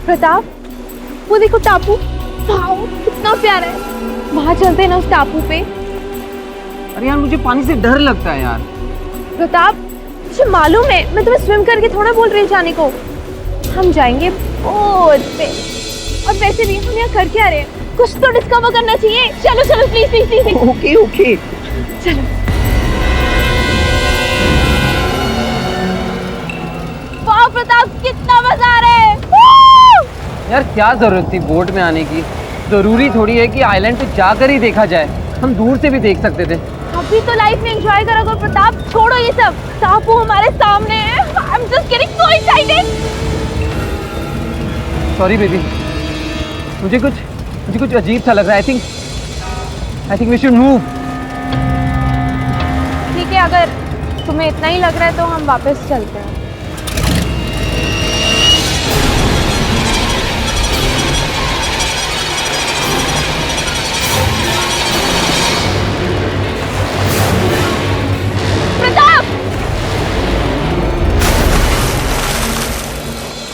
प्रताप, वो देखो टापू, वाओ कितना प्यारा है। वहां चलते हैं ना उस टापू पे। अरे यार मुझे पानी से डर लगता है यार। प्रताप, मुझे मालूम है, मैं तुम्हें स्विम करके थोड़ा बोल रही हूँ जाने को। हम जाएंगे बोट पे। और वैसे भी हम यहाँ कर क्या रहे हैं? कुछ तो डिस्कवर करना चाहिए। चलो चलो please please please. Okay okay चलो। वाह प्रताप, कितना मजा आ रहा है। यार क्या जरूरत थी बोट में आने की? जरूरी थोड़ी है कि आइलैंड पे जाकर ही देखा जाए, हम दूर से भी देख सकते थे। अभी तो लाइफ में एंजॉय करो करो प्रताप, छोड़ो ये सब। टापू हमारे सामने है। I am just getting so excited. Sorry baby, मुझे कुछ अजीब सा लग रहा है। I think we should move. ठीक है, अगर तुम्हें इतना ही लग रहा है तो हम वापस चलते हैं।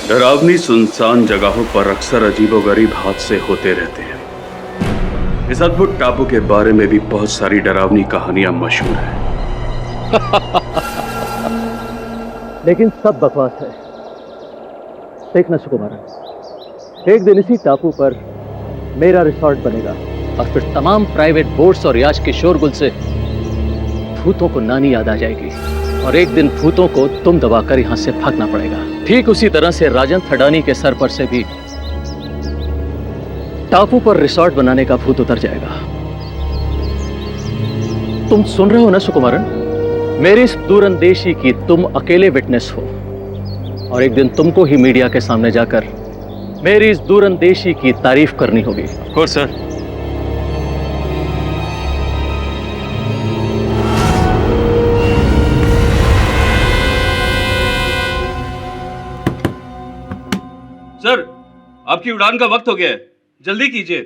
डरावनी सुनसान जगहों पर अक्सर अजीबोगरीब हादसे होते रहते हैं। इस अद्भुत टापू के बारे में भी बहुत सारी डरावनी कहानियां मशहूर हैं। लेकिन सब बकवास है। देखना सुकुमारन, एक दिन इसी टापू पर मेरा रिसोर्ट बनेगा और फिर तमाम प्राइवेट बोट्स और याच के शोरगुल से भूतों को नानी याद आ जाएगी और एक दिन भूतों को तुम दबाकर यहां से भागना पड़ेगा। ठीक उसी तरह से राजन थडानी के सर पर से भी टापू पर रिसोर्ट बनाने का भूत उतर जाएगा। तुम सुन रहे हो ना सुकुमारन? मेरी इस दूरंदेशी की तुम अकेले विटनेस हो और एक दिन तुमको ही मीडिया के सामने जाकर मेरी इस दूरंदेशी की तारीफ करनी होगी। हो सर। सर, आपकी उड़ान का वक्त हो गया है, जल्दी कीजिए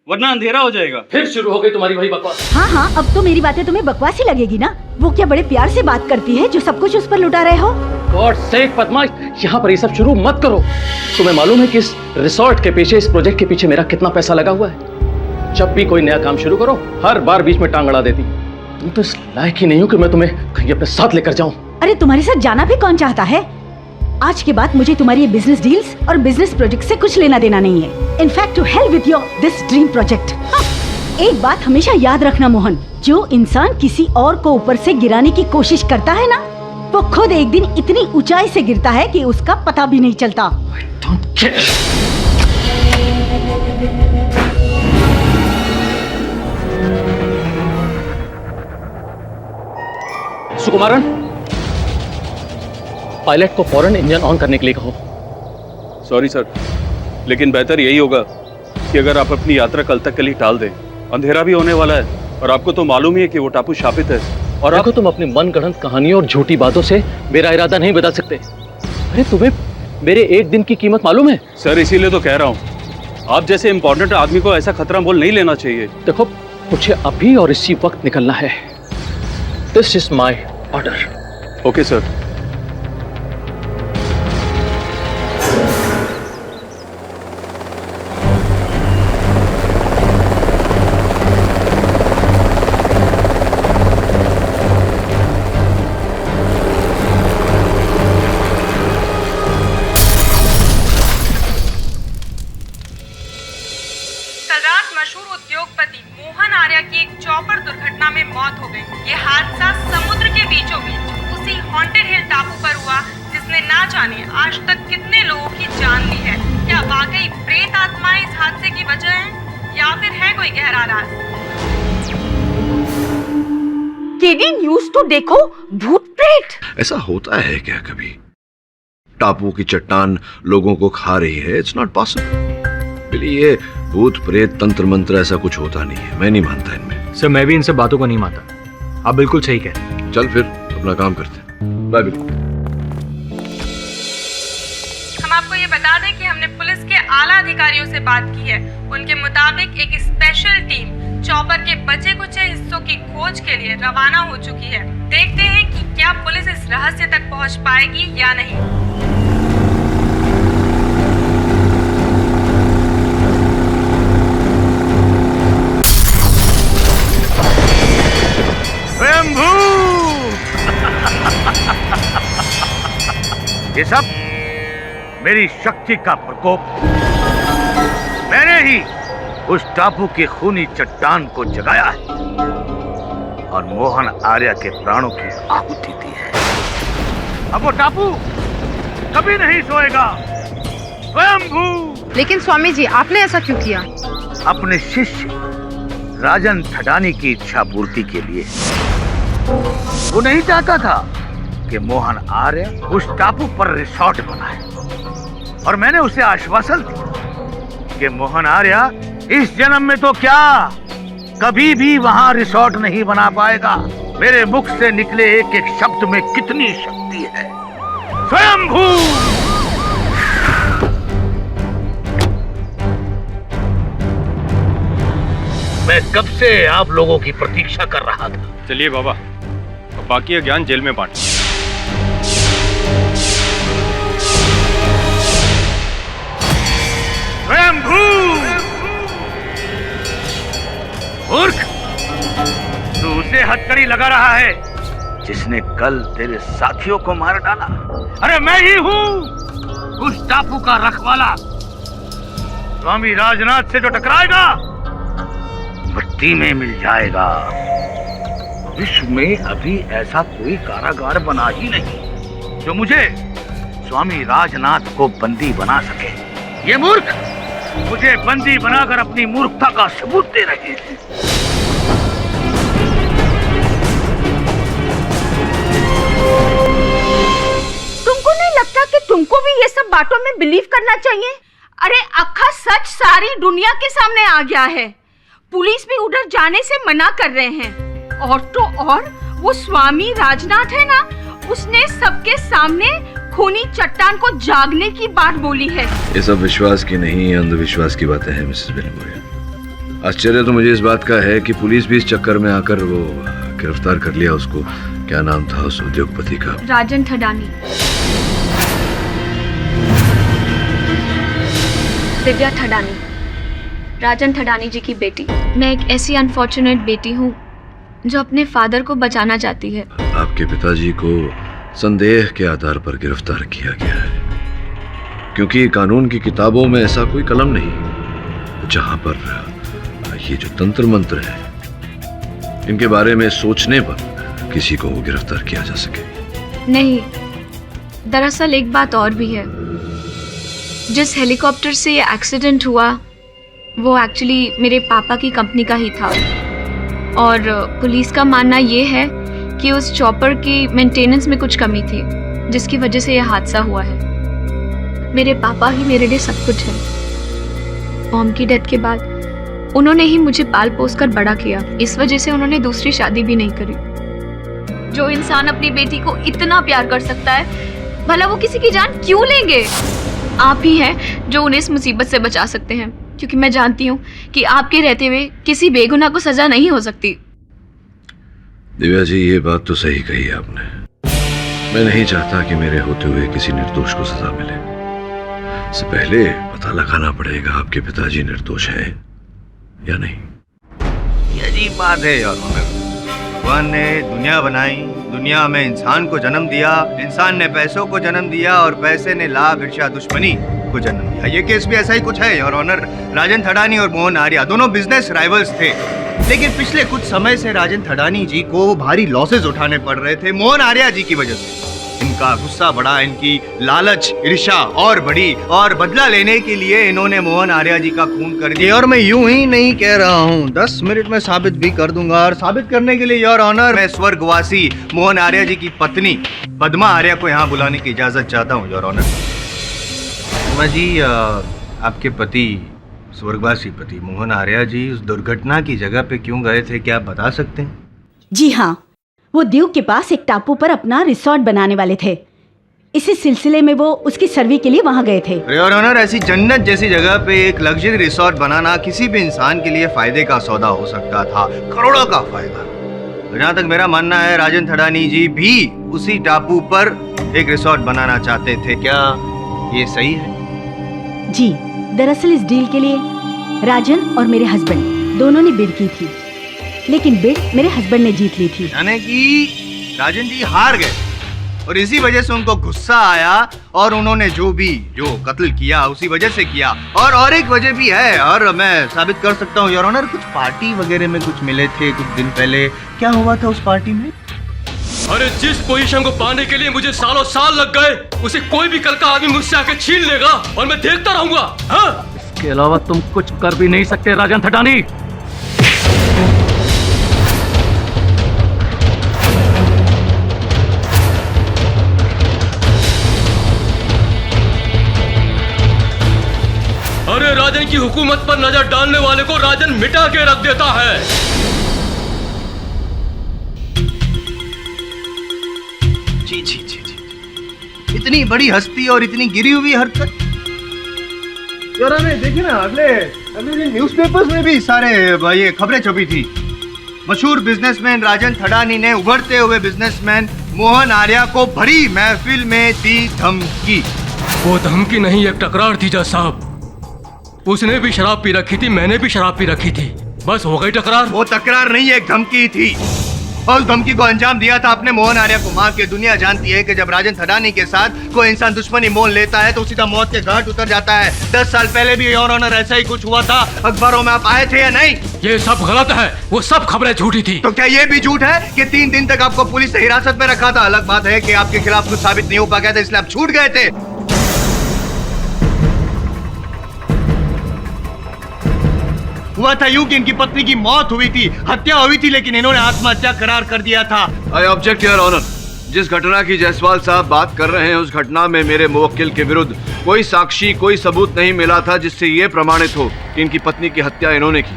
वरना अंधेरा हो जाएगा। फिर शुरू हो गई तुम्हारी वही बकवास। हाँ हाँ, अब तो मेरी बातें तुम्हें बकवास ही लगेगी ना। वो क्या बड़े प्यार से बात करती है जो सब कुछ उस पर लुटा रहे हो? गॉड सेक पद्मा, यहाँ पर ये सब शुरू मत करो। तुम्हें मालूम है कि इस रिसोर्ट के पीछे, इस प्रोजेक्ट के पीछे मेरा कितना पैसा लगा हुआ है? जब भी कोई नया काम शुरू करो हर बार बीच में टांग अड़ा देती। तुम तो इस लायक ही नहीं हो कि मैं तुम्हें कहीं अपने साथ लेकर जाऊं। अरे तुम्हारे साथ जाना भी कौन चाहता है? आज के बाद मुझे तुम्हारी ये बिजनेस डील्स और बिजनेस प्रोजेक्ट से कुछ लेना देना नहीं है। In fact to hell with your this dream project. एक बात हमेशा याद रखना मोहन, जो इंसान किसी और को ऊपर से गिराने की कोशिश करता है ना, वो खुद एक दिन इतनी ऊंचाई से गिरता है कि उसका पता भी नहीं चलता। सुकुमारन, पायलट को फौरन इंजन ऑन करने के लिए कहो। सॉरी सर, लेकिन बेहतर यही होगा कि अगर आप अपनी यात्रा कल तक के लिए टाल दें। अंधेरा भी होने वाला है और आपको तो मालूम ही है कि वो टापू शापित है। और आपको तुम अपनी मनगढ़ंत कहानियों और झूठी बातों से मेरा इरादा नहीं बदल सकते। अरे तुम्हें मेरे एक दिन की कीमत मालूम है? सर इसीलिए तो कह रहा हूँ, आप जैसे इम्पोर्टेंट आदमी को ऐसा खतरा मोल नहीं लेना चाहिए। देखो, मुझे अभी और इसी वक्त निकलना है। This is my order. Okay sir. मशहूर उद्योगपति मोहन आर्या की एक चॉपर दुर्घटना में मौत हो गई। ये हादसा समुद्र के बीचों बीच उसी हॉन्टेड हिल टापू पर हुआ जिसने ना जाने आज तक कितने लोगों की जान ली है। क्या वाकई प्रेत आत्माएं इस हादसे की वजह है या फिर है कोई गहरा राज? केडी न्यूज़ तो देखो, भूत प्रेत। ऐसा होता है क्या कभी? टापू की चट्टान लोगों को खा रही है? It's not possible. ये भूत प्रेत तंत्र मंत्र ऐसा कुछ होता नहीं है, मैं नहीं मानता इनमें। सर मैं भी इन सब बातों को नहीं मानता, आप बिल्कुल सही कह रहे हैं। चल फिर अपना काम करते हैं। बाय। हम आपको ये बता दें कि हमने पुलिस के आला अधिकारियों से बात की है। उनके मुताबिक एक स्पेशल टीम चॉपर के बचे कुचे हिस्सों की खोज के लिए रवाना हो चुकी है। देखते हैं कि क्या पुलिस इस रहस्य तक पहुंच पाएगी या नहीं। ये सब मेरी शक्ति का प्रकोप। मैंने ही उस टापू की खूनी चट्टान को जगाया है और मोहन आर्या के प्राणों की आहुति दी है। अब वो टापू कभी नहीं सोएगा। स्वयंभू। लेकिन स्वामी जी, आपने ऐसा क्यों किया? अपने शिष्य राजन थडानी की इच्छा पूर्ति के लिए। वो नहीं चाहता था कि मोहन आर्य उस टापू पर रिसोर्ट बनाए, और मैंने उसे आश्वासन दिया कि मोहन आर्य इस जन्म में तो क्या, कभी भी वहां रिसोर्ट नहीं बना पाएगा। मेरे मुख से निकले एक एक शब्द में कितनी शक्ति है। स्वयंभू। मैं कब से आप लोगों की प्रतीक्षा कर रहा था। चलिए बाबा, अब बाकी का ज्ञान जेल में बांट। स्वयंभू। मूर्ख, तू उसे हथकड़ी लगा रहा है जिसने कल तेरे साथियों को मार डाला। अरे मैं ही हूँ उस टापू का रखवाला। स्वामी राजनाथ से जो टकराएगा मिट्टी में मिल जाएगा। विश्व में अभी ऐसा कोई कारागार बना ही नहीं जो मुझे स्वामी राजनाथ को बंदी बना सके। ये मूर्ख मुझे बंदी बनाकर अपनी मूर्खता का सबूत दे रहे हैं। तुमको नहीं लगता कि तुमको भी ये सब बातों में बिलीव करना चाहिए? अरे अक्खा सच सारी दुनिया के सामने आ गया है। पुलिस भी उधर जाने से मना कर रहे हैं। और तो और वो स्वामी राजनाथ है ना, उसने सबके सामने खूनी चट्टान को जागने की बात बोली है। ये सब विश्वास की नहीं, अंधविश्वास की बातें हैं मिसेस बेलमोरिया। आश्चर्य तो मुझे इस बात का है कि पुलिस भी इस चक्कर में आकर वो गिरफ्तार कर लिया उसको। क्या नाम था उस उद्योगपति का? राजन थडानी। दिव्या थडानी, राजन थडानी जी की बेटी। मैं एक ऐसी अनफॉर्चुनेट बेटी हूँ जो अपने फादर को बचाना चाहती है। आपके पिताजी को संदेह के आधार पर गिरफ्तार किया गया है, क्योंकि कानून की किताबों में ऐसा कोई कलम नहीं जहां पर ये जो तंत्र मंत्र है इनके बारे में सोचने पर किसी को गिरफ्तार किया जा सके। नहीं, दरअसल एक बात और भी है। जिस हेलीकॉप्टर से ये एक्सीडेंट हुआ वो एक्चुअली मेरे पापा की कंपनी का ही था, और पुलिस का मानना ये है कि उस चॉपर की मेंटेनेंस में कुछ कमी थी जिसकी वजह से यह हादसा हुआ है। मेरे पापा ही मेरे लिए सब कुछ है। मॉम की डेथ के बाद उन्होंने ही मुझे पाल पोस कर बड़ा किया। इस वजह से उन्होंने दूसरी शादी भी नहीं करी। जो इंसान अपनी बेटी को इतना प्यार कर सकता है, भला वो किसी की जान क्यों लेंगे? आप ही हैं जो उन्हें इस मुसीबत से बचा सकते हैं, क्योंकि मैं जानती हूँ कि आपके रहते हुए किसी बेगुनाह को सजा नहीं हो सकती। दिव्या जी, ये बात तो सही कही आपने। मैं नहीं चाहता कि मेरे होते हुए किसी निर्दोष को सजा मिले। इससे पहले पता लगाना पड़ेगा आपके पिताजी निर्दोष हैं या नहीं। ये अजीब बात है यार। भगवान ने दुनिया बनाई, दुनिया में इंसान को जन्म दिया, इंसान ने पैसों को जन्म दिया और पैसे ने लाभ, ईर्ष्या, दुश्मनी को जन्म दिया। ये केस भी ऐसा ही कुछ है। योर ऑनर, राजन थडानी और मोहन आर्या दोनों बिजनेस राइवल्स थे, लेकिन पिछले कुछ समय से राजन थडानी जी को भारी लॉसेस उठाने पड़ रहे थे मोहन आर्या जी की वजह से। इनका गुस्सा बढ़ा, इनकी लालच, ईर्ष्या और बढ़ी, और बदला लेने के लिए इन्होंने मोहन आर्या जी का खून कर दिया। और मैं यूं ही नहीं कह रहा हूं, 10 मिनट में साबित भी कर दूंगा। और साबित करने के लिए योर ऑनर, मैं स्वर्गवासी मोहन आर्या जी की पत्नी पद्मा आर्या को यहाँ बुलाने की इजाजत चाहता हूँ योर ऑनर। पद्मा जी, आपके पति, स्वर्गवासी पति मोहन आर्या जी उस दुर्घटना की जगह पे क्यों गए थे, क्या आप बता सकते हैं? जी हाँ, वो दीव के पास एक टापू पर अपना रिसोर्ट बनाने वाले थे। इसी सिलसिले में वो उसकी सर्वे के लिए वहाँ गए थे। योर ऑनर, ऐसी जन्नत जैसी जगह पे एक लग्जरी रिसोर्ट बनाना किसी भी इंसान के लिए फायदे का सौदा हो सकता था, करोड़ों का फायदा। जहाँ तक मेरा मानना है, राजन थडानी जी भी उसी टापू पर एक रिसोर्ट बनाना चाहते थे। क्या ये सही है? जी, दरअसल इस डील के लिए राजन और मेरे हस्बैंड दोनों ने बिड की थी, लेकिन बिड मेरे हस्बैंड ने जीत ली थी। यानी कि राजन जी हार गए। और इसी वजह से उनको गुस्सा आया और उन्होंने जो कत्ल किया उसी वजह से किया। और एक वजह भी है, और मैं साबित कर सकता हूँ योर ऑनर, कुछ पार्टी वगैरह में कुछ मिले थे कुछ दिन पहले। क्या हुआ था उस पार्टी में? अरे जिस पोजीशन को पाने के लिए मुझे सालों साल लग गए, उसे कोई भी कल का आदमी मुझसे आके छीन लेगा और मैं देखता रहूंगा। हाँ? इसके अलावा तुम कुछ कर भी नहीं सकते राजन थटानी। अरे राजन की हुकूमत पर नजर डालने वाले को राजन मिटा के रख देता है। जी जी जी जी, इतनी बड़ी हस्ती और इतनी गिरी हुई हरकत। यार देखिए ना, अगले दिन न्यूज़पेपर्स में भी सारे ये खबरें छपी थी। मशहूर बिजनेसमैन राजन थडानी ने उभरते हुए बिजनेसमैन मोहन आर्या को भरी महफिल में दी धमकी। वो धमकी नहीं, एक टकरार थी जज साहब। उसने भी शराब पी रखी थी, मैंने भी शराब पी रखी थी, बस हो गई टकरार। वो तकरार नहीं, एक धमकी थी और उस धमकी को अंजाम दिया था आपने मोहन आर्या को मार के। दुनिया जानती है कि जब राजन थडानी के साथ कोई इंसान दुश्मनी मोल लेता है तो सीधा मौत के घाट उतर जाता है। 10 साल पहले भी योर ऑनर ऐसा ही कुछ हुआ था। अखबारों में आप आए थे या नहीं? ये सब गलत है, वो सब खबरें झूठी थी। तो क्या ये भी झूठ है कि 3 दिन तक आपको पुलिस ने हिरासत में रखा था? अलग बात है कि आपके खिलाफ कुछ साबित नहीं हो पाया था, इसलिए आप छूट गए थे। हुआ था यूं कि इनकी पत्नी की मौत हुई थी, हत्या हुई थी, लेकिन इन्होंने आत्महत्या करार कर दिया था। I object your honour. जिस घटना की जायसवाल साहब बात कर रहे हैं, उस घटना में मेरे मुवक्किल के विरुद्ध कोई साक्षी, कोई सबूत नहीं मिला था जिससे ये प्रमाणित हो कि इनकी पत्नी की हत्या इन्होंने की।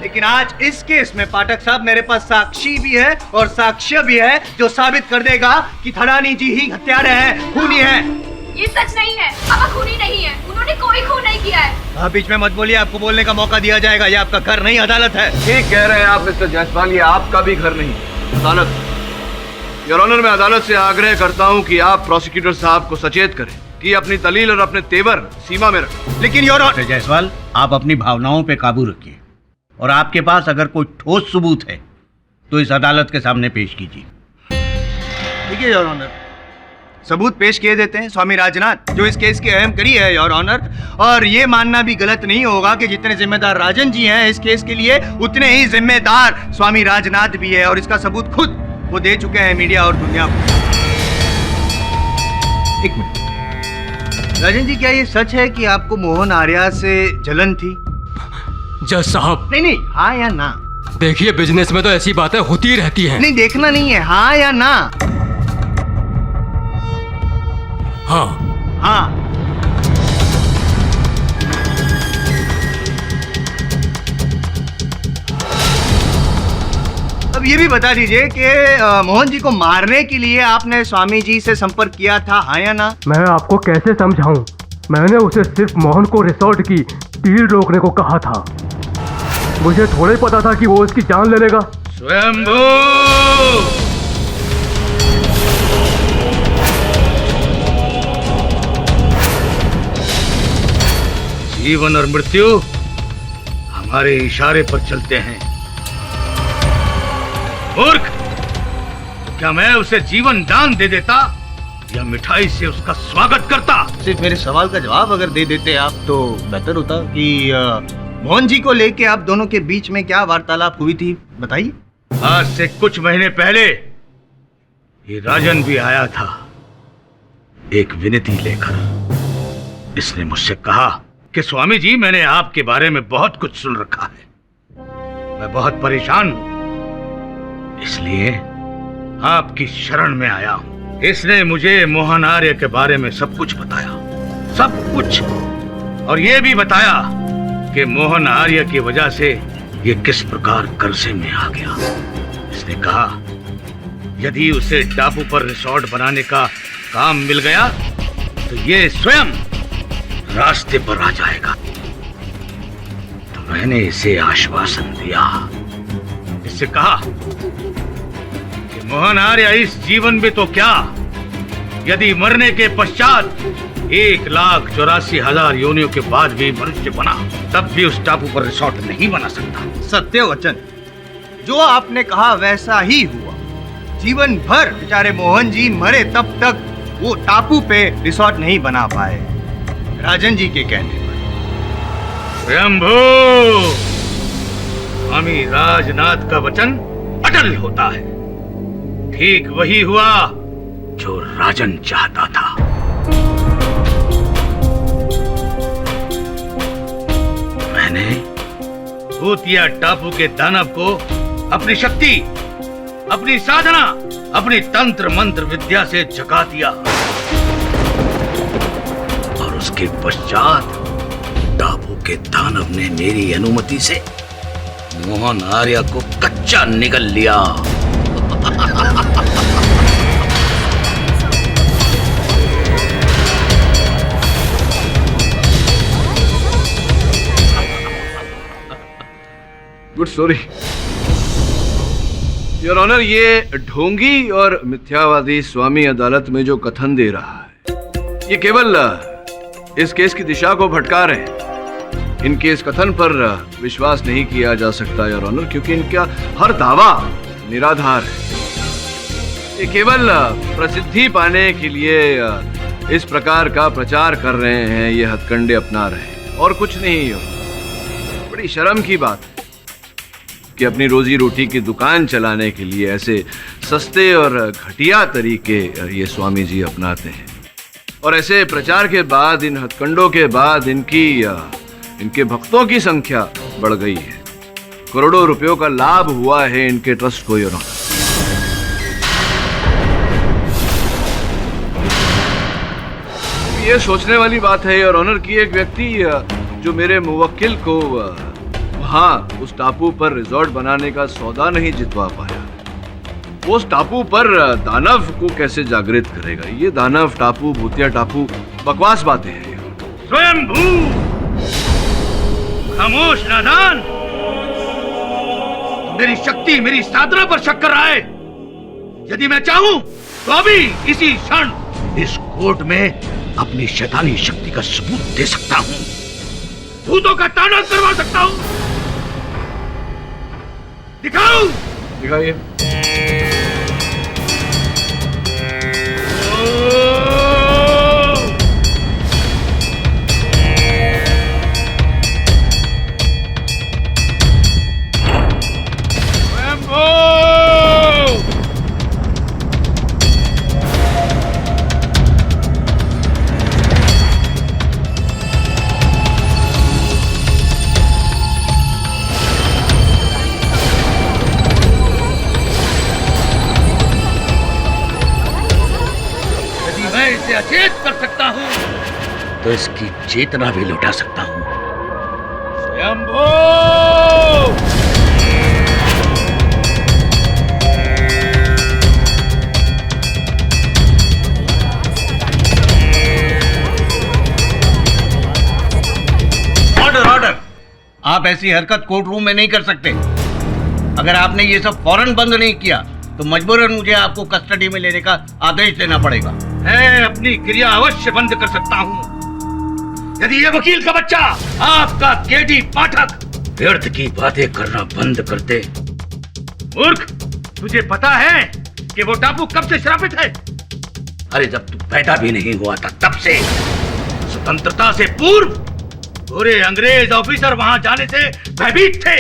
लेकिन आज इस केस में पाठक साहब मेरे पास साक्षी भी है और साक्ष्य भी है जो साबित कर देगा कि थडानी जी ही हत्यारे हैं, खूनी हैं। ये सच नहीं है, पापा खूनी नहीं है, उन्होंने कोई खून नहीं किया है। आप बीच में मत बोलिए, आपको बोलने का मौका दिया जाएगा। ये आपका घर नहीं, अदालत है। ठीक कह रहे हैं आप मिस्टर जायसवाल, ये आपका भी घर नहीं, अदालत। योर ऑनर, मैं अदालत से आग्रह करता हूं कि आप प्रोसिक्यूटर साहब को सचेत करें कि अपनी दलील और अपने तेवर सीमा में रखें। लेकिन योर ऑनर जायसवाल, आप अपनी भावनाओं पे काबू रखिए और आपके पास अगर कोई ठोस सबूत है तो इस अदालत के सामने पेश कीजिए। ठीक है योर ऑनर, सबूत पेश किए देते हैं। स्वामी राजनाथ जो इस केस की अहम कड़ी है योर ऑनर, और ये मानना भी गलत नहीं होगा कि जितने जिम्मेदार राजन जी हैं इस केस के लिए, उतने ही जिम्मेदार स्वामी राजनाथ भी है, और इसका सबूत खुद वो दे चुके हैं मीडिया और दुनिया को। एक मिनट राजन जी, क्या ये सच है कि आपको मोहन आर्या से जलन थी? जज साहब, नहीं, हाँ या ना? देखिए, बिजनेस में तो ऐसी बातें होती रहती हैं। नहीं, देखना नहीं है, हाँ या ना? हाँ। हाँ। अब ये भी बता दीजिए कि मोहन जी को मारने के लिए आपने स्वामी जी से संपर्क किया था, हाँ या ना? मैं आपको कैसे समझाऊं? मैंने उसे सिर्फ मोहन को रिसोर्ट की डील रोकने को कहा था। मुझे थोड़ा ही पता था कि वो इसकी जान ले लेगा। स्वयंभू! जीवन और मृत्यु हमारे इशारे पर चलते हैं। मूर्ख! क्या मैं उसे जीवन दान दे देता या मिठाई से उसका स्वागत करता? सिर्फ मेरे सवाल का जवाब अगर दे देते आप तो बेहतर होता। कि मोहन जी को लेके आप दोनों के बीच में क्या वार्तालाप हुई थी, बताइए। आज से कुछ महीने पहले ये राजन भी आया था, एक विनती लेकर। इसने मुझसे कहा कि स्वामी जी, मैंने आपके बारे में बहुत कुछ सुन रखा है, मैं बहुत परेशान हूं, इसलिए आपकी शरण में आया हूं। इसने मुझे मोहन आर्य के बारे में सब कुछ बताया, सब कुछ, और ये भी बताया कि मोहन आर्य की वजह से ये किस प्रकार कर्जे में आ गया। इसने कहा यदि उसे टापू पर रिसोर्ट बनाने का काम मिल गया तो ये स्वयं रास्ते पर आ जाएगा। तो मैंने इसे आश्वासन दिया, इससे कहा कि मोहन आर्य इस जीवन में तो क्या, यदि मरने के पश्चात 1,84,000 योनियों के बाद भी मनुष्य बना, तब भी उस टापू पर रिसोर्ट नहीं बना सकता। सत्य वचन, जो आपने कहा वैसा ही हुआ। जीवन भर बेचारे मोहन जी मरे तब तक वो टापू पे रिसोर्ट नहीं बना पाए, राजन जी के कहने पर। स्वयंभू, स्वामी राजनाथ का वचन अटल होता है। ठीक वही हुआ जो राजन चाहता था। मैंने भूतिया टापू के दानव को अपनी शक्ति, अपनी साधना, अपनी तंत्र मंत्र विद्या से जगा दिया और उसके पश्चात टापू के दानव ने मेरी अनुमति से मोहन आर्य को कच्चा निगल लिया। Good story your honour. ये ढोंगी और मिथ्यावादी स्वामी अदालत में जो कथन दे रहा है, ये केवल इस केस की दिशा को भटका रहे हैं। इनके इस कथन पर विश्वास नहीं किया जा सकता योर ऑनर, क्योंकि इनका हर दावा निराधार है। ये केवल प्रसिद्धि पाने के लिए इस प्रकार का प्रचार कर रहे हैं, ये हथकंडे अपना रहे हैं और कुछ नहीं। बड़ी शर्म की बात है कि अपनी रोजी रोटी की दुकान चलाने के लिए ऐसे सस्ते और घटिया तरीके ये स्वामी जी अपनाते हैं। और ऐसे प्रचार के बाद, इन हथकंडों के बाद इनके भक्तों की संख्या बढ़ गई है। करोड़ों रुपयों का लाभ हुआ है इनके ट्रस्ट को योर ऑनर। ये सोचने वाली बात है योर ऑनर कि एक व्यक्ति जो मेरे मुवक्किल को वहां उस टापू पर रिजॉर्ट बनाने का सौदा नहीं जितवा पाया, वो उस टापू पर दानव को कैसे जागृत करेगा? ये दानव टापू, भूतिया टापू, बकवास बातें हैं। स्वयंभू, खामोश नादान, मेरी शक्ति, मेरी साधना पर शक कर रहा है। यदि मैं चाहूं तो अभी इसी क्षण इस कोर्ट में अपनी शैतानी शक्ति का सबूत दे सकता हूं, भूतों का तांडव करवा सकता हूं। दिखाओ, दिखाइए। अचेत कर सकता हूं तो इसकी चेतना भी लौटा सकता हूं। स्वयंभू, ऑर्डर ऑर्डर। आप ऐसी हरकत कोर्ट रूम में नहीं कर सकते। अगर आपने ये सब फौरन बंद नहीं किया तो मजबूरन मुझे आपको कस्टडी में लेने का आदेश देना पड़ेगा। मैं अपनी क्रिया अवश्य बंद कर सकता हूं यदि ये वकील का बच्चा, आपका केडी पाठक, व्यर्थ की बातें करना बंद कर दे। मूर्ख, तुझे पता है कि वो टापू कब से श्रापित है? अरे जब तू पैदा भी नहीं हुआ था तब से। स्वतंत्रता से पूर्व पूरे अंग्रेज ऑफिसर वहां जाने से भयभीत थे।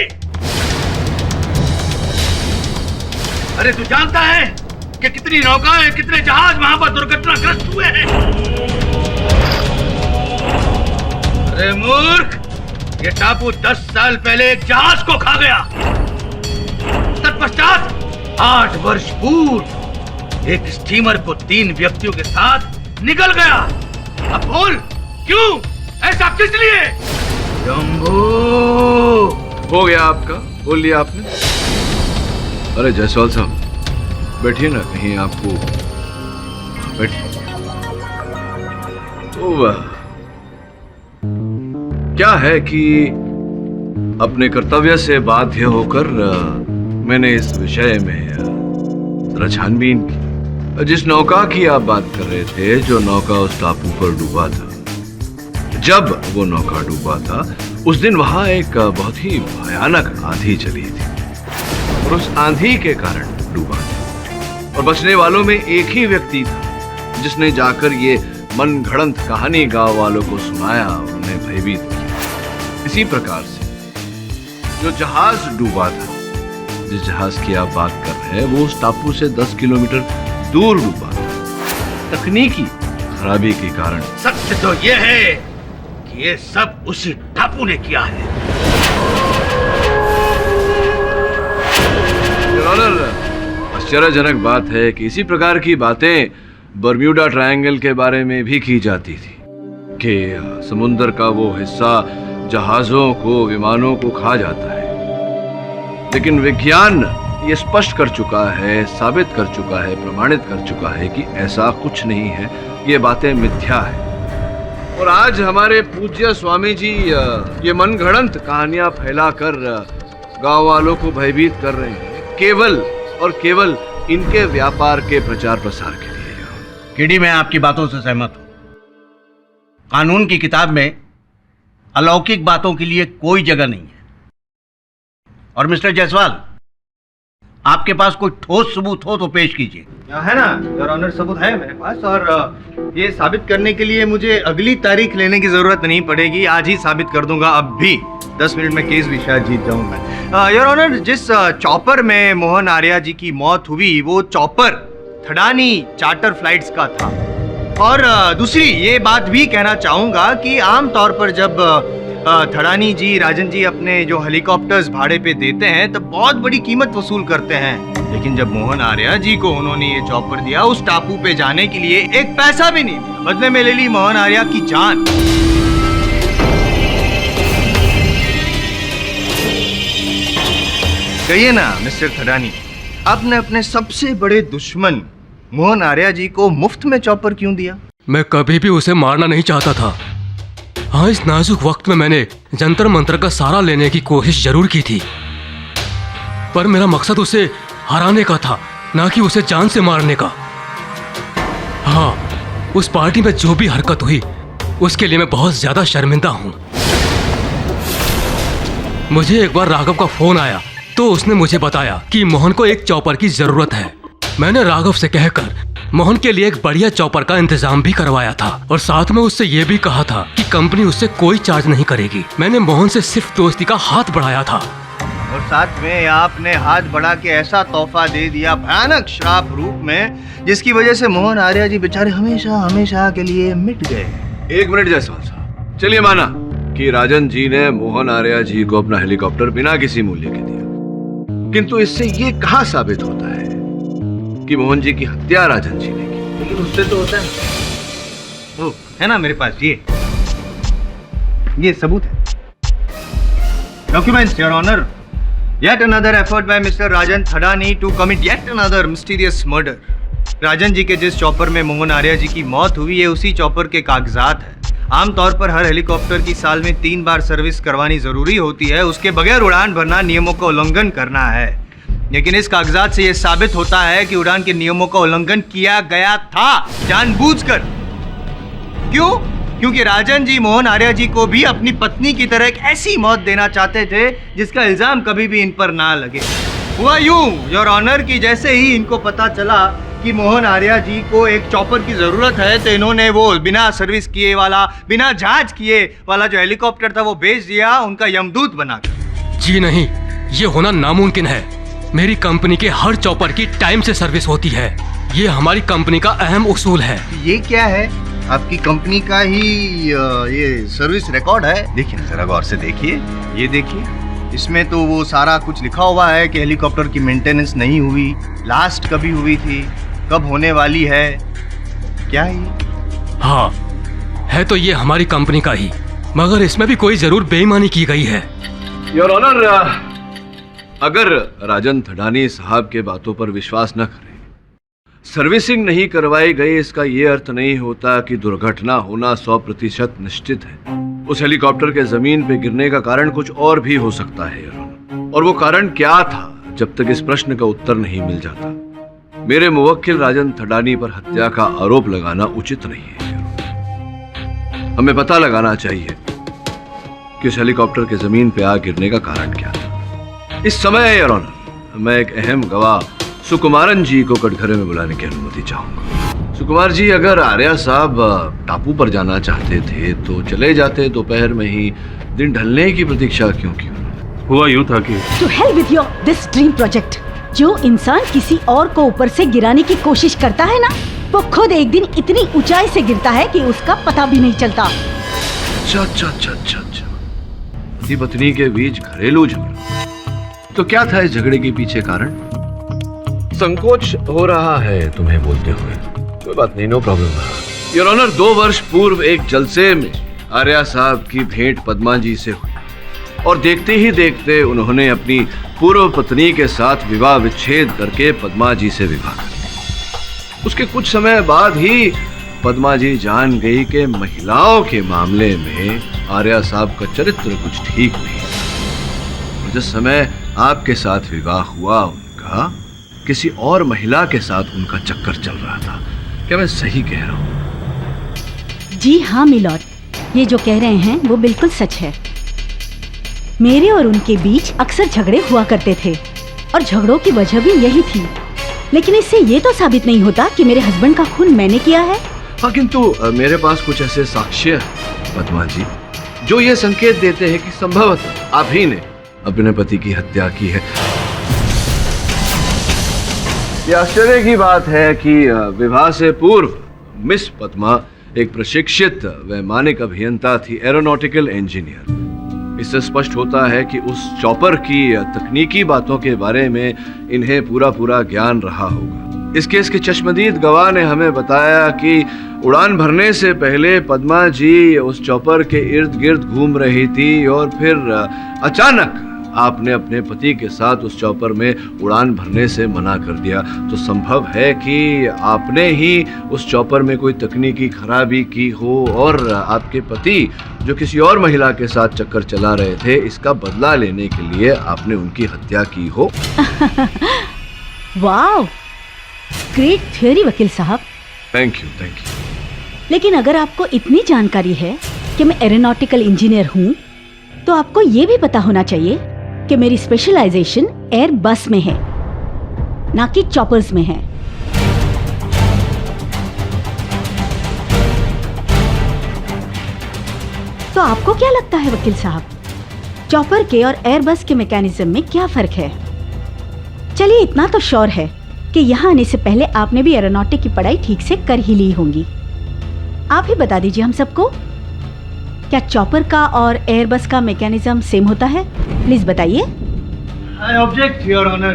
अरे तू जानता है कि कितनी नौकाएं, कितने जहाज वहां पर दुर्घटनाग्रस्त हुए हैं? अरे मूर्ख, ये टापू 10 साल पहले एक जहाज को खा गया। तत्पश्चात 8 वर्ष पूर्व एक स्टीमर को 3 व्यक्तियों के साथ निगल गया। अब बोल, क्यों? ऐसा किस लिए? शंभू, हो गया आपका, बोल लिया आपने। अरे जायसवाल साहब, बैठिए ना, कहीं आपको बैठिए। तो क्या है कि अपने कर्तव्य से बाध्य होकर मैंने इस विषय में जरा छानबीन की। जिस नौका की आप बात कर रहे थे, जो नौका उस टापू पर डूबा था, जब वो नौका डूबा था उस दिन वहां एक बहुत ही भयानक आंधी चली थी और उस आंधी के कारण डूबा था। और बचने वालों में एक ही व्यक्ति था जिसने जाकर ये मनगढ़ंत कहानी गांव वालों को सुनाया और उन्हें भयभीत किया। इसी प्रकार से जो जहाज डूबा था, जिस जहाज की आप बात कर रहे हैं, वो उस टापू से 10 किलोमीटर दूर डूबा था। तकनीकी खराबी के कारण। सत्य तो ये है कि ये सब उसी टापू ने किया है। आश्चर्यजनक बात है कि इसी प्रकार की बातें बर्म्यूडा ट्रायंगल के बारे में भी की जाती थी कि समुद्र का वो हिस्सा जहाजों को, विमानों को खा जाता है। लेकिन विज्ञान ये स्पष्ट कर चुका है, साबित कर चुका है, प्रमाणित कर चुका है कि ऐसा कुछ नहीं है, ये बातें मिथ्या है। और आज हमारे पूज्य स्वामी जी ये मनगढ़ंत कहानियां फैलाकर गांव वालों को भयभीत कर रहे हैं, केवल और केवल इनके व्यापार के प्रचार प्रसार के लिए। किडी, मैं आपकी बातों से सहमत हूं। कानून की किताब में अलौकिक बातों के लिए कोई जगह नहीं है। और मिस्टर जायसवाल, आपके पास कोई ठोस सबूत हो तो पेश कीजिए। है ना योर ऑनर, सबूत है मेरे पास, और ये साबित करने के लिए मुझे अगली तारीख लेने की जरूरत नहीं पड़ेगी। आज ही साबित कर दूंगा। अब भी 10 मिनट में केस भी शायद जीत जाऊं मैं। योर ऑनर, जिस चॉपर में मोहन आर्या जी की मौत हुई, वो चॉपर थडानी चार्टर फ्लाइट्स का था। और दूसरी ये बात भी कहना चाहूंगा कि आमतौर पर जब थडानी जी, राजन जी अपने जो हेलीकॉप्टर्स भाड़े पे देते हैं तब बहुत बड़ी कीमत वसूल करते हैं। लेकिन जब मोहन आर्या जी को उन्होंने ये चॉपर दिया, उस टापू पे जाने के लिए एक पैसा भी नहीं दिया, बदले में ले ली मोहन आर्या की जान। कहिए ना मिस्टर थडानी, आपने अपने सबसे बड़े दुश्मन मोहन आर्या जी को मुफ्त में चॉपर क्यों दिया? मैं कभी भी उसे मारना नहीं चाहता था। हाँ, इस नाजुक वक्त में मैंने जंतर मंत्र का सहारा लेने की कोशिश जरूर की थी, पर मेरा मकसद उसे हराने का था, ना कि उसे जान से मारने का। हाँ, उस पार्टी में जो भी हरकत हुई उसके लिए मैं बहुत ज्यादा शर्मिंदा हूँ। मुझे एक बार राघव का फोन आया तो उसने मुझे बताया कि मोहन को एक चॉपर की जरूरत है। मैंने राघव से कहकर मोहन के लिए एक बढ़िया चॉपर का इंतजाम भी करवाया था और साथ में उससे ये भी कहा था कि कंपनी उससे कोई चार्ज नहीं करेगी। मैंने मोहन से सिर्फ दोस्ती का हाथ बढ़ाया था। और साथ में आपने हाथ बढ़ा के ऐसा तोहफा दे दिया भयानक श्राप रूप में, जिसकी वजह से मोहन आर्या जी बेचारे हमेशा हमेशा के लिए मिट गए। 1 मिनट जायसवाल साहब, चलिए माना कि राजन जी ने मोहन आर्या जी को अपना हेलीकॉप्टर बिना किसी मूल्य के दिया, किंतु इससे ये कहाँ साबित होता है कि मोहन जी की हत्या राजन जी ने की? लेकिन उससे तो होता है। ओ, है ना मेरे पास ये सबूत है। Documents your honour. Yet another effort by Mr. Rajan Thadani to commit yet another mysterious murder. Rajan ji के जिस चॉपर में मोहन आर्या जी की मौत हुई है, उसी चॉपर के कागजात है। आमतौर पर हर हेलीकॉप्टर की साल में 3 बार सर्विस करवानी जरूरी होती है, उसके बगैर उड़ान भरना नियमों का उल्लंघन करना है। लेकिन इस कागजात से यह साबित होता है कि उड़ान के नियमों का उल्लंघन किया गया था जानबूझकर। क्यों? क्योंकि राजन जी मोहन आर्या जी को भी अपनी पत्नी की तरह एक ऐसी मौत देना चाहते थे जिसका इल्जाम कभी भी इन पर ना लगे। हुआ यूं योर ऑनर कि जैसे ही इनको पता चला कि मोहन आर्या जी को एक चॉपर की जरूरत है, तो इन्होंने वो बिना सर्विस किए वाला, बिना जांच किए वाला जो हेलीकॉप्टर था वो बेच दिया उनका यमदूत बनाकर। जी नहीं, ये होना नामुमकिन है। मेरी कंपनी के हर चॉपर की टाइम से सर्विस होती है। ये हमारी कंपनी का अहम उसूल है। ये क्या है? आपकी कंपनी का ही ये सर्विस रिकॉर्ड है। देखिए जरा गौर से देखिए, ये देखिए, इसमें तो वो सारा कुछ लिखा हुआ है कि हेलीकॉप्टर की मेंटेनेंस नहीं हुई, लास्ट कभी हुई थी, कब होने वाली है। क्या है ये? हाँ, है तो ये हमारी कंपनी का ही, मगर इसमें भी कोई जरूर बेईमानी की गई है। योर ऑनर, अगर राजन थडानी साहब के बातों पर विश्वास न करें, सर्विसिंग नहीं करवाई गई, इसका यह अर्थ नहीं होता कि दुर्घटना होना 100% निश्चित है। उस हेलीकॉप्टर के जमीन पे गिरने का कारण कुछ और भी हो सकता है योर ऑनर। और वो कारण क्या था, जब तक इस प्रश्न का उत्तर नहीं मिल जाता, मेरे मुवक्किल राजन थडानी पर हत्या का आरोप लगाना उचित नहीं है। हमें पता लगाना चाहिए कि उस हेलीकॉप्टर के जमीन पे आग गिरने का कारण क्या था। इस समय योर ऑनर, मैं एक अहम गवाह सुकुमारन जी को कटघरे में बुलाने की अनुमति चाहूंगा। सुकुमार जी, अगर आर्या साहब टापू पर जाना चाहते थे तो चले जाते दोपहर में ही, दिन ढलने की प्रतीक्षा क्यों की? हुआ यूं था कि to hell with your this dream project. जो इंसान किसी और को ऊपर से गिराने की कोशिश करता है ना, वो खुद एक दिन इतनी ऊंचाई से गिरता है कि उसका पता भी नहीं चलता। अच्छा अच्छा अच्छा अच्छा अच्छा, पति पत्नी के बीच घरेलू झगड़ा, तो क्या था इस झगड़े के पीछे कारण? संकोच हो रहा है तुम्हें बोलते हुए, कोई बात नहीं, नो प्रॉब्लम। योर ऑनर, 2 वर्ष पूर्व एक जलसे में आर्या साहब की भेंट पद्मा जी से हुई और देखते ही देखते उन्होंने अपनी पूर्व पत्नी के साथ विवाह विच्छेद करके पद्मा जी से विवाह कर लिया। उसके कुछ समय बाद ही पद्मा जी जान गई कि महिलाओं के मामले में आर्या साहब का चरित्र कुछ ठीक नहीं। और जिस समय आपके साथ विवाह हुआ उनका, किसी और महिला के साथ उनका चक्कर चल रहा था। क्या मैं सही कह रहा हूँ? जी हाँ मिलॉर्ड, ये जो कह रहे हैं वो बिल्कुल सच है। मेरे और उनके बीच अक्सर झगड़े हुआ करते थे और झगड़ों की वजह भी यही थी, लेकिन इससे ये तो साबित नहीं होता कि मेरे हस्बैंड का खून मैंने किया है। हाँ, किंतु मेरे पास कुछ ऐसे साक्ष्य हैं पद्मा जी, जो ये संकेत देते हैं कि संभवतः आप ही ने अपने पति की हत्या की है। ये आश्चर्य की बात है कि विवाह से पूर्व मिस पद्मा एक प्रशिक्षित वैमानिक अभियंता थी, एरोनॉटिकल इंजीनियर। इससे स्पष्ट होता है कि उस चॉपर की तकनीकी बातों के बारे में इन्हें पूरा ज्ञान रहा होगा। इस केस के चश्मदीद गवाह ने हमें बताया कि उड़ान भरने से पहले पद्मा जी उस चॉपर के इर्द गिर्द घूम रही थी और फिर अचानक आपने अपने पति के साथ उस चॉपर में उड़ान भरने से मना कर दिया। तो संभव है कि आपने ही उस चॉपर में कोई तकनीकी खराबी की हो और आपके पति, जो किसी और महिला के साथ चक्कर चला रहे थे, इसका बदला लेने के लिए आपने उनकी हत्या की हो। वाह, ग्रेट थ्योरी वकील साहब। Thank you, thank you. लेकिन अगर आपको इतनी जानकारी है कि मैं एरोनॉटिकल इंजीनियर हूँ, तो आपको ये भी पता होना चाहिए कि मेरी स्पेशलाइजेशन एयर बस में है, ना कि चॉपर्स में है। तो आपको क्या लगता है वकील साहब, चॉपर के और एयर बस के मैकेनिज्म में क्या फर्क है? चलिए, इतना तो श्योर है कि यहाँ आने से पहले आपने भी एरोनॉटिक की पढ़ाई ठीक से कर ही ली होंगी। आप ही बता दीजिए हम सबको, क्या चॉपर का और एयरबस का मैकेनिज्म सेम होता है? प्लीज बताइए। I object your honour.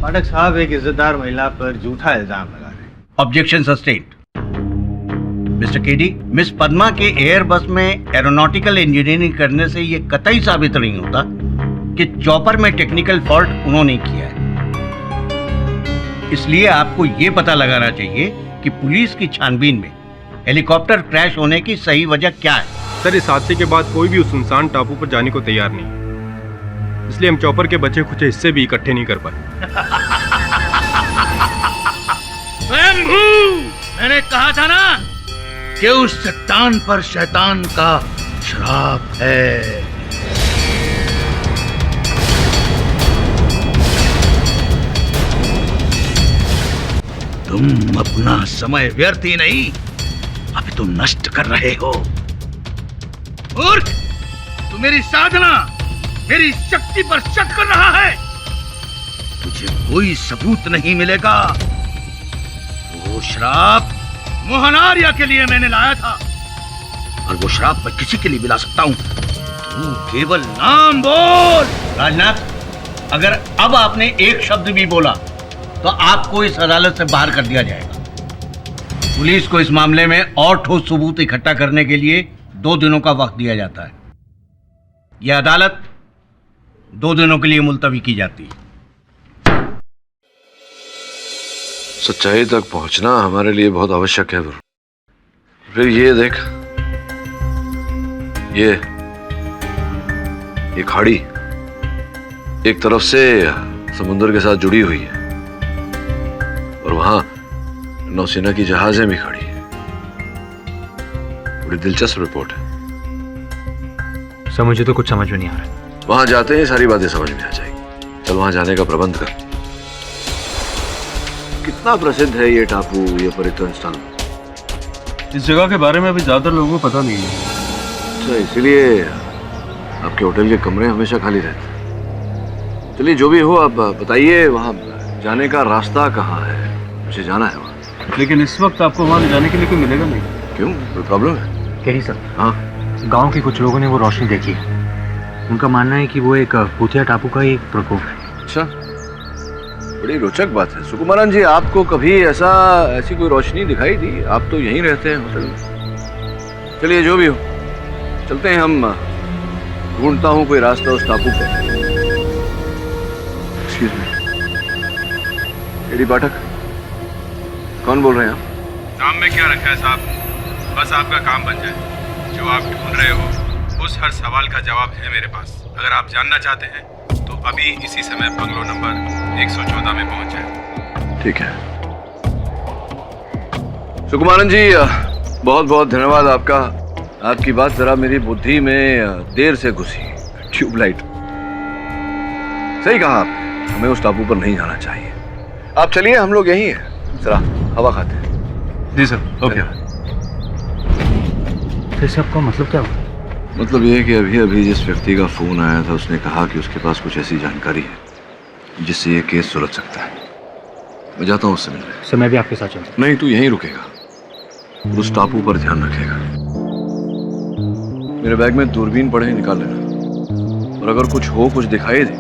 Pathak साहब एक इज्जतदार महिला पर झूठा इल्जाम लगा रहे हैं। Objection sustained. Mister KD, miss Padma के एयरबस में एरोनॉटिकल इंजीनियरिंग करने से ये कतई साबित नहीं होता कि चॉपर में टेक्निकल फॉल्ट उन्होंने किया है। इसलिए आपको ये पता लगाना चाहिए कि पुलिस की छानबीन में हेलीकॉप्टर क्रैश होने की सही वजह क्या है। सर, इस हादसे के बाद कोई भी उस सुनसान टापू पर जाने को तैयार नहीं, इसलिए हम चॉपर के बचे कुछ हिस्से भी इकट्ठे नहीं कर पाए। मैंने कहा था ना कि उस चट्टान पर शैतान का श्राप है। तुम अपना समय व्यर्थ ही नहीं, अभी तुम नष्ट कर रहे हो। मूर्ख, तू मेरी साधना, मेरी शक्ति पर शक कर रहा है। तुझे कोई सबूत नहीं मिलेगा। वो श्राप मोहन आर्या के लिए मैंने लाया था, और वो श्राप मैं किसी के लिए भी ला सकता हूं। तू केवल नाम बोल। राजनाथ, अगर अब आपने एक शब्द भी बोला तो आपको इस अदालत से बाहर कर दिया जाएगा। पुलिस को इस मामले में और ठोस सबूत इकट्ठा करने के लिए 2 दिनों का वक्त दिया जाता है। यह अदालत 2 दिनों के लिए मुलतवी की जाती है। सच्चाई तक पहुंचना हमारे लिए बहुत आवश्यक है। फिर ये देख, ये खाड़ी एक तरफ से समुद्र के साथ जुड़ी हुई है और वहां नौसेना की जहाजें भी खड़ी हैं। बड़ी दिलचस्प रिपोर्ट है। सर, मुझे तो कुछ समझ में नहीं आ रहा। वहां जाते ही सारी बातें समझ में आ जाएगी। चल वहां जाने का प्रबंध कर। कितना प्रसिद्ध है ये टापू, ये पर्यटन स्थल? इस जगह के बारे में अभी ज्यादा लोगों को पता नहीं है। अच्छा, इसीलिए आपके होटल के कमरे हमेशा खाली रहते हैं। चलिए जो भी हो, आप बताइए वहाँ जाने का रास्ता कहाँ है? मुझे जाना है वहाँ। लेकिन इस वक्त आपको वहाँ जाने के लिए कोई मिलेगा नहीं। क्यों, कोई प्रॉब्लम है? केरी सर, हाँ, गांव के कुछ लोगों ने वो रोशनी देखी है। उनका मानना है कि वो एक भूतिया टापू का ही एक प्रकोप है। अच्छा, बड़ी रोचक बात है। सुकुमारन जी, आपको कभी ऐसी कोई रोशनी दिखाई दी? आप तो यहीं रहते हैं होटल में। चलिए जो भी हो, चलते हैं। हम ढूंढता हूँ कोई रास्ता उस टापू पे। एक्सक्यूज मी, एडी पाठक, कौन बोल रहे हैं आप? नाम में क्या रखा है साहब, बस आपका काम बन जाए। जो आप ढूंढ रहे हो उस हर सवाल का जवाब है मेरे पास। अगर आप जानना चाहते हैं तो अभी इसी समय बंगलो नंबर 114 में पहुंच जाए। ठीक है सुकुमारन जी, बहुत बहुत धन्यवाद आपका। आपकी बात जरा मेरी बुद्धि में देर से घुसी। ट्यूबलाइट, सही कहा आप, हमें उस टापू पर नहीं जाना चाहिए। आप चलिए, हम लोग यहीं हैं, जरा हवा खाते हैं। जी सर, ओके। फिर से आपका मतलब क्या हुआ? मतलब ये है कि अभी अभी जिस व्यक्ति का फोन आया था उसने कहा कि उसके पास कुछ ऐसी जानकारी है जिससे ये केस सुलझ सकता है। मैं जाता हूँ उससे मिलने। सर मैं भी आपके साथ चलूँ? नहीं, तू यहीं रुकेगा, उस टापू पर ध्यान रखेगा। मेरे बैग में दूरबीन पड़े, निकाल लेना। और अगर कुछ हो, कुछ दिखाई दे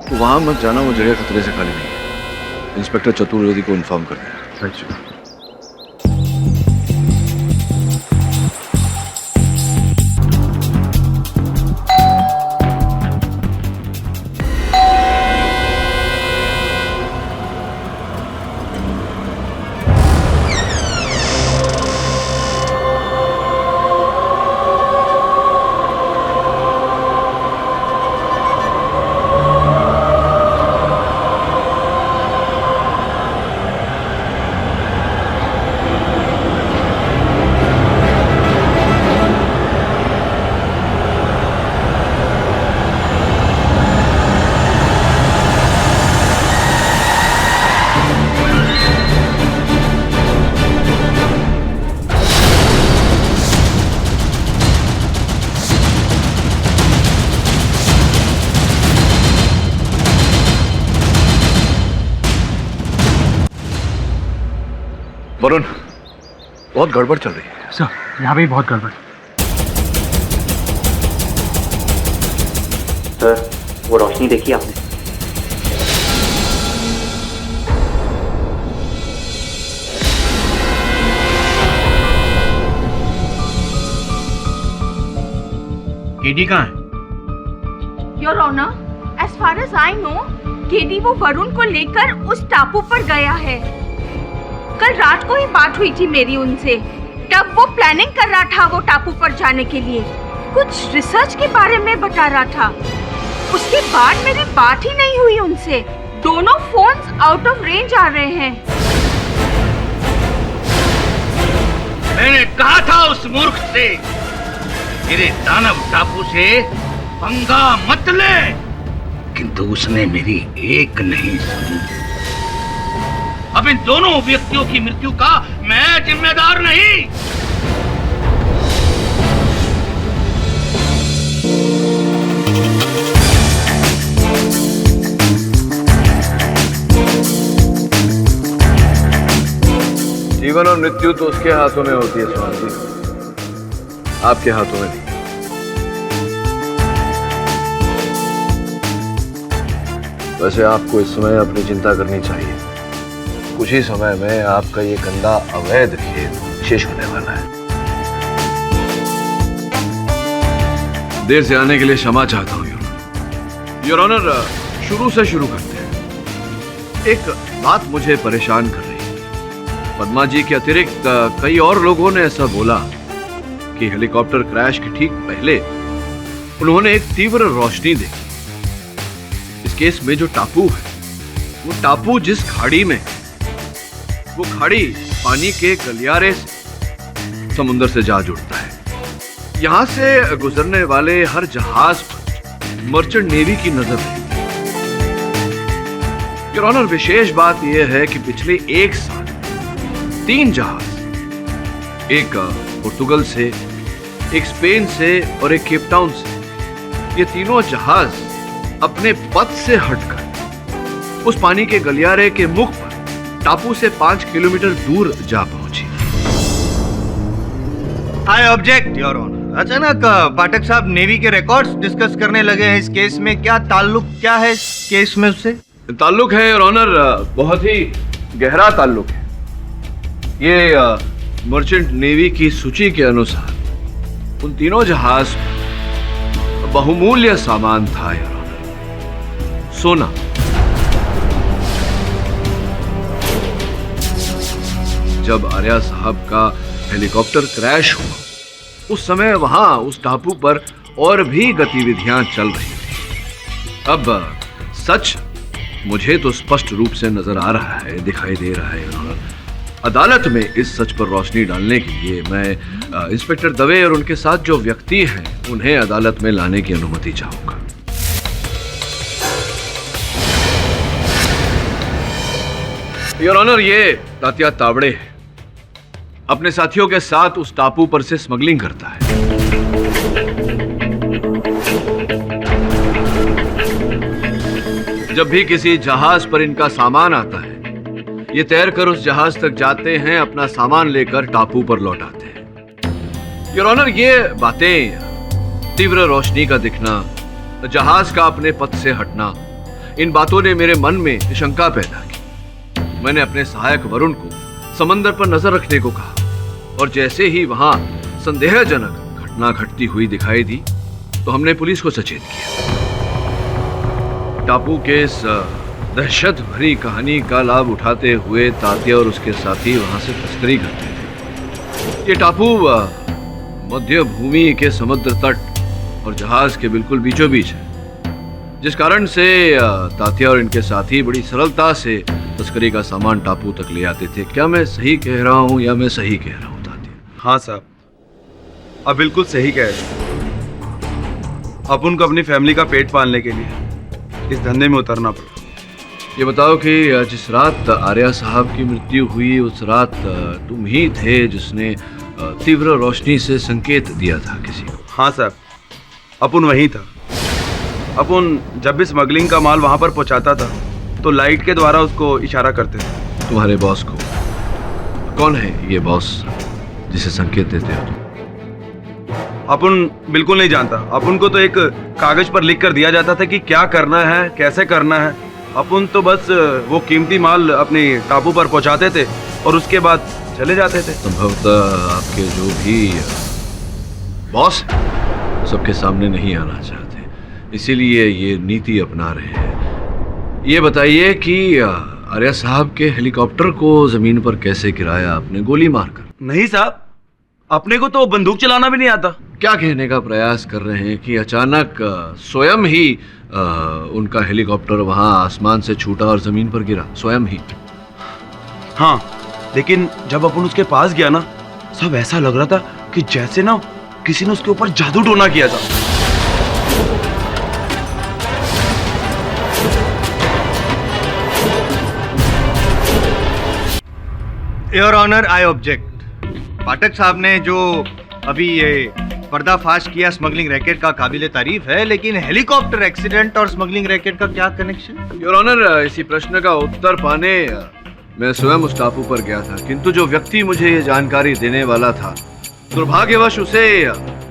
तो वहां मत जाना, वो जगह खतरे से खाली नहीं है। इंस्पेक्टर चतुर्वेदी को इन्फॉर्म कर देना। अच्छा। वरुण, बहुत गड़बड़ चल रही है। सर यहाँ भी बहुत गड़बड़। सर वो रोशनी देखी आपने? केडी कहाँ है? Your honour, as far as I know, KD वो वरुण को लेकर उस टापू पर गया है। कल रात को ही बात हुई थी मेरी उनसे, तब वो प्लानिंग कर रहा था वो टापू पर जाने के लिए, कुछ रिसर्च के बारे में बता रहा था। उसके बाद मेरी बात ही नहीं हुई उनसे। दोनों फोन्स आउट ऑफ रेंज आ रहे हैं। मैंने कहा था उस मूर्ख से, मेरे दानव टापू से पंगा मत ले, किंतु उसने मेरी एक नहीं सुनी। अब इन दोनों व्यक्तियों की मृत्यु का मैं जिम्मेदार नहीं। जीवन और मृत्यु तो उसके हाथों में होती है सुहान जी, आपके हाथों में नहीं। वैसे आपको इस समय अपनी चिंता करनी चाहिए। कुछ ही समय में आपका ये गंदा अवैध खेल शेष होने वाला है। देर से आने के लिए क्षमा चाहता हूँ योर ऑनर। शुरू से शुरू करते हैं। एक बात मुझे परेशान कर रही है। पद्मा जी के अतिरिक्त कई और लोगों ने ऐसा बोला कि हेलीकॉप्टर क्रैश के ठीक पहले उन्होंने एक तीव्र रोशनी देखी। इस केस में जो टापू है, वो टापू जिस खाड़ी में, वो खाड़ी पानी के गलियारे से समुद्र से जा जुड़ता है। यहां से गुजरने वाले हर जहाज पर मर्चेंट नेवी की नजर रहती है। योर ऑनर, विशेष बात यह है कि पिछले 1 साल 3 जहाज, एक पुर्तगाल से, एक स्पेन से और एक केप टाउन से, ये तीनों जहाज अपने पथ से हटकर उस पानी के गलियारे के मुख पर टापू से 5 किलोमीटर दूर जा पहुंची। I object your honour. अचानक पाठक साहब नेवी के रिकॉर्ड्स डिस्कस करने लगे हैं इस केस में। क्या ताल्लुक क्या है इस केस में उससे? ताल्लुक है योर ऑनर, बहुत ही गहरा ताल्लुक है। ये मर्चेंट नेवी की सूची के अनुसार उन तीनों जहाज पर बहुमूल्य सामान था योर ऑनर। सोना, जब आर्या साहब का हेलीकॉप्टर क्रैश हुआ उस समय वहां उस टापू पर और भी गतिविधियां चल रही थी। अब सच मुझे तो स्पष्ट रूप से नजर आ रहा है, दिखाई दे रहा है और अदालत में इस सच पर रोशनी डालने के लिए मैं इंस्पेक्टर दवे और उनके साथ जो व्यक्ति हैं उन्हें अदालत में लाने की अनुमति चाहूंगा। योर ऑनर, ये तात्या तावड़े है, अपने साथियों के साथ उस टापू पर से स्मगलिंग करता है। जब भी किसी जहाज पर इनका सामान आता है, ये तैरकर उस जहाज तक जाते हैं, अपना सामान लेकर टापू पर लौट आते हैं। योर ऑनर, ये बातें, तीव्र रोशनी का दिखना, जहाज का अपने पथ से हटना, इन बातों ने मेरे मन में शंका पैदा की। मैंने अपने सहायक वरुण को समंदर पर नजर रखने को कहा और जैसे ही वहां संदेहजनक घटना घटती हुई दिखाई दी तो हमने पुलिस को सचेत किया। टापू के इस दहशत भरी कहानी का लाभ उठाते हुए तात्या और उसके साथी वहां से तस्करी करते थे। ये टापू मध्य भूमि के समुद्र तट और जहाज के बिल्कुल बीचों बीच है, जिस कारण से तात्या और इनके साथी बड़ी सरलता से तस्करी का सामान टापू तक ले आते थे। क्या मैं सही कह रहा हूं या मैं सही कह रहा हूं तात्या? हाँ साहब, आप बिल्कुल सही कह रहे हैं। अब उनको अपनी फैमिली का पेट पालने के लिए इस धंधे में उतरना पड़ा। ये बताओ कि जिस रात आर्या साहब की मृत्यु हुई उस रात तुम ही थे जिसने तीव्र रोशनी से संकेत दिया था किसी को? हाँ साहब, अपुन वही था। अपुन जब भी स्मगलिंग का माल वहां पर पहुंचाता था तो लाइट के द्वारा उसको इशारा करते थे। तुम्हारे बॉस को? कौन है ये बॉस जिसे संकेत देते हो तुम? अपुन बिल्कुल नहीं जानता। अपुन को तो एक कागज पर लिख कर दिया जाता था कि क्या करना है, कैसे करना है। अपुन तो बस वो कीमती माल अपने टापू पर पहुंचाते थे और उसके बाद चले जाते थे। संभवतः आपके जो भी बॉस सबके सामने नहीं आना चाहते, इसीलिए ये नीति अपना रहे हैं। ये बताइए कि आर्या साहब के हेलीकॉप्टर को जमीन पर कैसे गिराया आपने? गोली मारकर? नहीं साहब, अपने को तो बंदूक चलाना भी नहीं आता। क्या कहने का प्रयास कर रहे हैं कि अचानक स्वयं ही उनका हेलीकॉप्टर वहां आसमान से छूटा और जमीन पर गिरा? स्वयं ही? हाँ, लेकिन जब अपन उसके पास गया ना, सब ऐसा लग रहा था कि जैसे ना किसी ने उसके ऊपर जादू टोना किया था। Your honour, I object. Pathak साहब ने जो अभी ये पर्दाफाश किया स्मगलिंग रैकेट का काबिले तारीफ है, लेकिन हेलीकॉप्टर एक्सीडेंट और स्मगलिंग रैकेट का क्या कनेक्शन? योर ऑनर, इसी प्रश्न का उत्तर पाने मैं स्वयं उस टापू पर गया था, किंतु जो व्यक्ति मुझे ये जानकारी देने वाला था, दुर्भाग्यवश उसे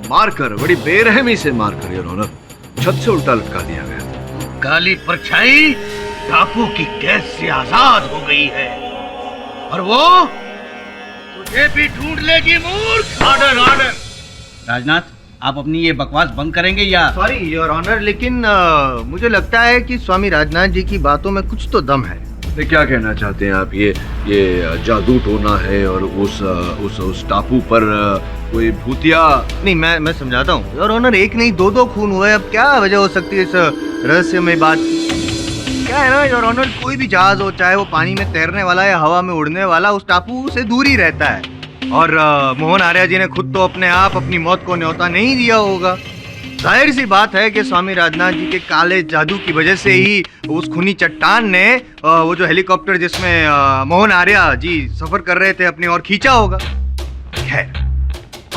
मारकर, बड़ी बेरहमी से मारकर योर ऑनर, छत से उल्टा लटका दिया गया था। काली परछाई टापू की कैद से आजाद हो गई है और वो तुझे भी ढूंढ लेगी मूर्ख। Order order. राजनाथ, आप अपनी ये बकवास बंद करेंगे या? सॉरी योर ऑनर, लेकिन मुझे लगता है कि स्वामी राजनाथ जी की बातों में कुछ तो दम है। क्या कहना चाहते हैं आप? ये जादू टोना है और उस टापू पर कोई भूतिया? नहीं, मैं समझाता हूँ योर ऑनर, एक नहीं दो खून हुए। अब क्या वजह हो सकती है इस रहस्यमय बात? क्या है ना योर ऑनर, कोई भी जहाज हो, चाहे वो पानी में तैरने वाला या हवा में उड़ने वाला, उस टापू से दूर ही रहता है। और मोहन आर्या जी ने खुद तो अपने आप अपनी मौत को न्योता नहीं दिया होगा, जाहिर सी बात है कि स्वामी राजनाथ जी के काले जादू की वजह से ही उस खूनी चट्टान ने वो जो हेलीकॉप्टर जिसमें मोहन आर्या जी सफर कर रहे थे अपनी ओर खींचा होगा। खैर,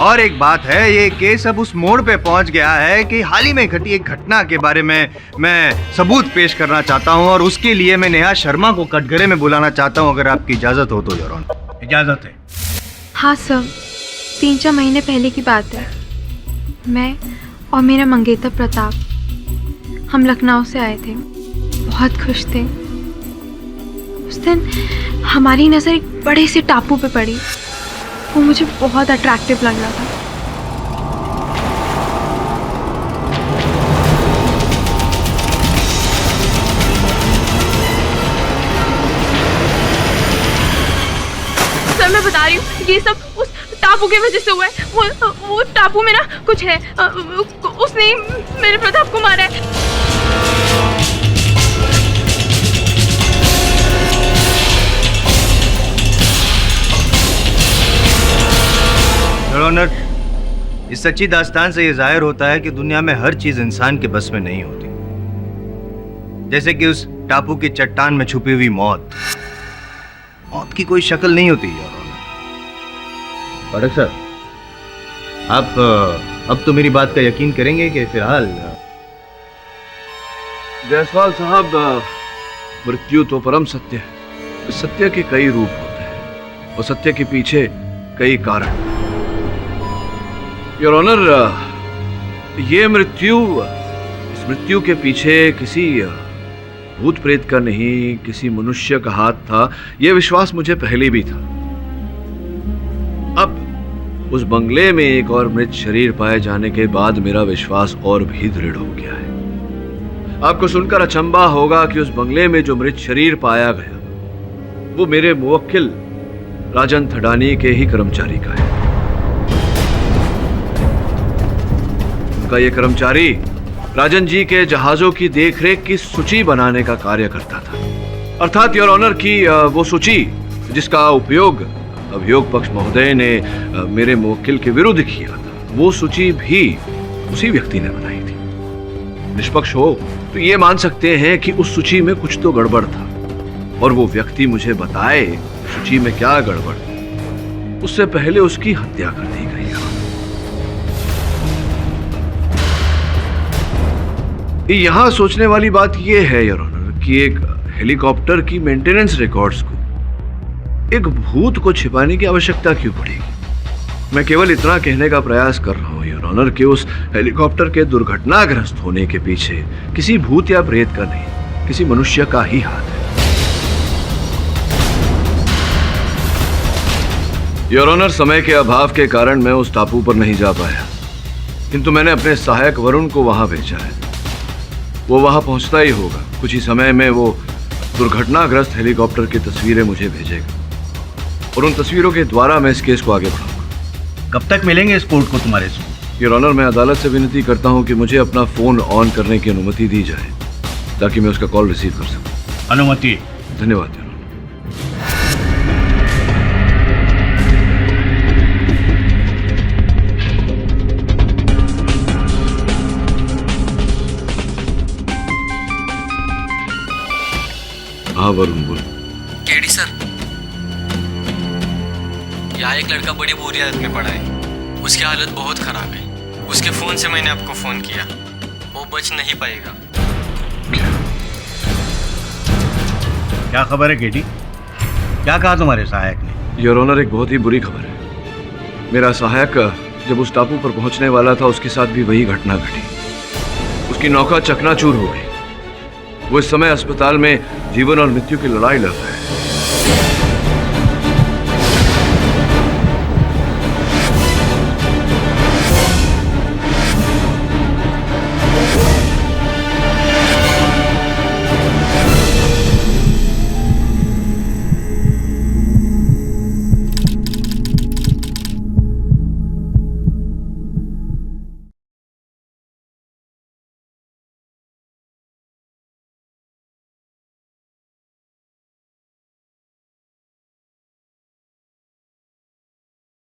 और एक बात है, ये केस अब उस मोड़ पे पहुंच गया है कि हाल ही में घटी एक घटना के बारे में मैं सबूत पेश करना चाहता हूं और उसके लिए मैं नेहा शर्मा को कटघरे में बुलाना चाहता हूं, अगर आपकी इजाजत हो तो। Your honour. इजाजत है। हाँ सर, 3-4 महीने पहले की बात है। मैं और मेरा मंगेतर प्रताप हम लखनऊ से आए थे, बहुत खुश थे। उस दिन हमारी नज़र एक बड़े से टापू पे पड़ी, वो मुझे बहुत अट्रैक्टिव लग रहा था। सर मैं बता रही हूँ, ये सब उस टापू की वजह से हुआ है। वो टापू में ना कुछ है, उसने मेरे प्रताप को मारा है। योर ऑनर, इस सच्ची दास्तान से ये जाहिर होता है कि दुनिया में हर चीज इंसान के बस में नहीं होती, जैसे कि उस टापू की चट्टान में छुपी हुई मौत। मौत की कोई शक्ल नहीं होती। योर ऑनर, पाठक सर, आप अब तो मेरी बात का यकीन करेंगे कि फिलहाल जायसवाल साहब, मृत्यु तो परम सत्य है। सत्य के कई रूप होते हैं और सत्य के पीछे कई कारण। योर ऑनर, ये मृत्यु, इस मृत्यु के पीछे किसी भूत प्रेत का नहीं, किसी मनुष्य का हाथ था, यह विश्वास मुझे पहले भी था। अब उस बंगले में एक और मृत शरीर पाए जाने के बाद मेरा विश्वास और भी दृढ़ हो गया है। आपको सुनकर अचंभा होगा कि उस बंगले में जो मृत शरीर पाया गया वो मेरे मुवक्किल राजन थडानी के ही कर्मचारी का है। उनका ये कर्मचारी राजन जी के जहाजों की देखरेख की सूची बनाने का कार्य करता था, अर्थात योर ऑनर की वो सूची जिसका उपयोग अभियोग पक्ष महोदय ने मेरे मुवक्किल के विरुद्ध किया था, वो सूची भी उसी व्यक्ति ने बनाई थी। निष्पक्ष हो तो ये मान सकते हैं कि उस सूची में कुछ तो गड़बड़ था, और वो व्यक्ति मुझे बताए सूची में क्या गड़बड़, उससे पहले उसकी हत्या कर दी गई। यहां सोचने वाली बात यह है योर ऑनर कि एक हेलीकॉप्टर की मेंटेनेंस रिकॉर्ड्स को एक भूत को छिपाने की आवश्यकता क्यों पड़ेगी। मैं केवल इतना कहने का प्रयास कर रहा हूं योर ऑनर कि उस हेलीकॉप्टर के दुर्घटनाग्रस्त होने के पीछे किसी भूत या प्रेत का नहीं, किसी मनुष्य का ही हाथ है। योर ऑनर, समय के अभाव के कारण मैं उस टापू पर नहीं जा पाया, किंतु मैंने अपने सहायक वरुण को वहां भेजा है। वो वहां पहुंचता ही होगा, कुछ ही समय में वो दुर्घटनाग्रस्त हेलीकॉप्टर की तस्वीरें मुझे भेजेगा और उन तस्वीरों के द्वारा मैं इस केस को आगे बढ़ाऊंगा। कब तक मिलेंगे इस कोर्ट को तुम्हारे से? योर ऑनर, मैं अदालत से विनती करता हूं कि मुझे अपना फोन ऑन करने की अनुमति दी जाए ताकि मैं उसका कॉल रिसीव कर सकूं। अनुमति। धन्यवाद योर ऑनर। हाँ वरुण बोल। केडी सर, यहाँ एक लड़का बड़ी बुरी हालत में पड़ा है, उसकी हालत बहुत खराब है। उसके फोन से मैंने आपको फोन किया, वो बच नहीं पाएगा। क्या खबर है केडी? क्या कहा तुम्हारे सहायक ने? योर ऑनर, एक बहुत ही बुरी खबर है। मेरा सहायक जब उस टापू पर पहुंचने वाला था, उसके साथ भी वही घटना घटी। उसकी नौका चकनाचूर हो गई। वो इस समय अस्पताल में जीवन और मृत्यु की लड़ाई लड़ रहा है।